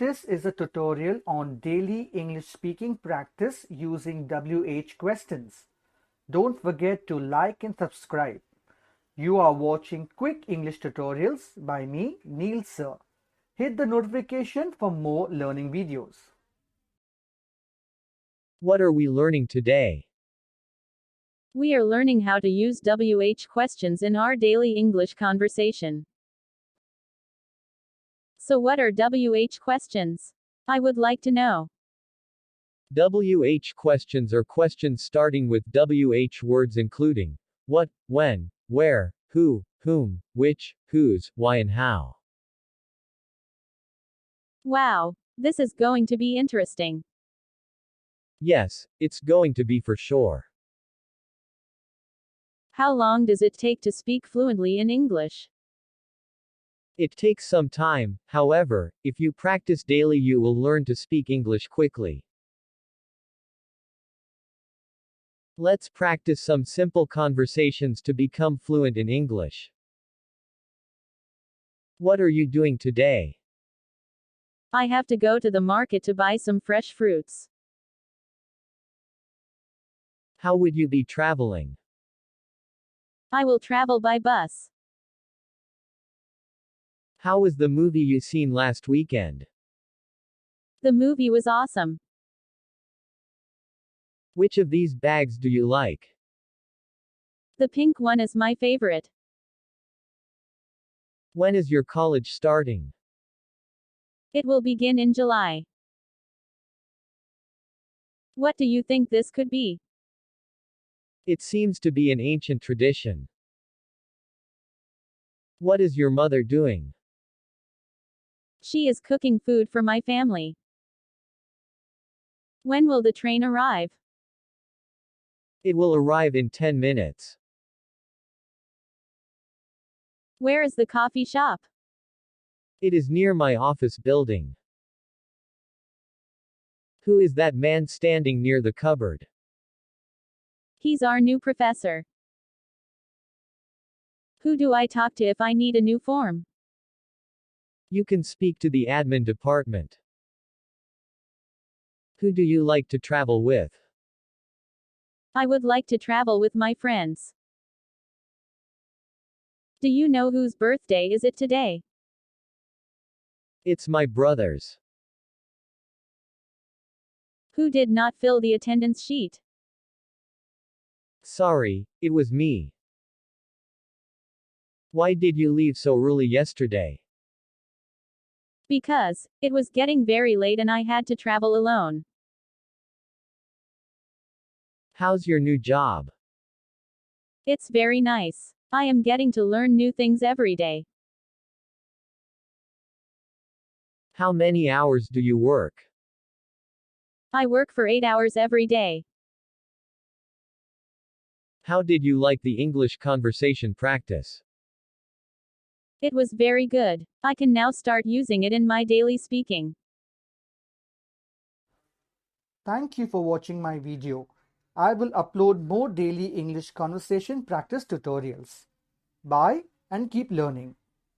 This is a tutorial on daily English speaking practice using WH questions. Don't forget to like and subscribe. You are watching quick English tutorials by me, Neil Sir. Hit the notification for more learning videos. What are we learning today? We are learning how to use WH questions in our daily English conversation. So what are WH questions? I would like to know. WH questions are questions starting with WH words including what, when, where, who, whom, which, whose, why and how. Wow, this is going to be interesting. Yes, it's going to be for sure. How long does it take to speak fluently in English? It takes some time, however, if you practice daily you will learn to speak English quickly. Let's practice some simple conversations to become fluent in English. What are you doing today? I have to go to the market to buy some fresh fruits. How would you be traveling? I will travel by bus. How was the movie you seen last weekend? The movie was awesome. Which of these bags do you like? The pink one is my favorite. When is your college starting? It will begin in July. What do you think this could be? It seems to be an ancient tradition. What is your mother doing? She is cooking food for my family. When will the train arrive? It will arrive in 10 minutes. Where is the coffee shop? It is near my office building. Who is that man standing near the cupboard? He's our new professor. Who do I talk to if I need a new form? You can speak to the admin department. Who do you like to travel with? I would like to travel with my friends. Do you know whose birthday is it today? It's my brother's. Who did not fill the attendance sheet? Sorry, it was me. Why did you leave so early yesterday? Because it was getting very late and I had to travel alone. How's your new job? It's very nice. I am getting to learn new things every day. How many hours do you work? I work for 8 hours every day. How did you like the English conversation practice? It was very good. I can now start using it in my daily speaking. Thank you for watching my video. I will upload more daily English conversation practice tutorials. Bye and keep learning.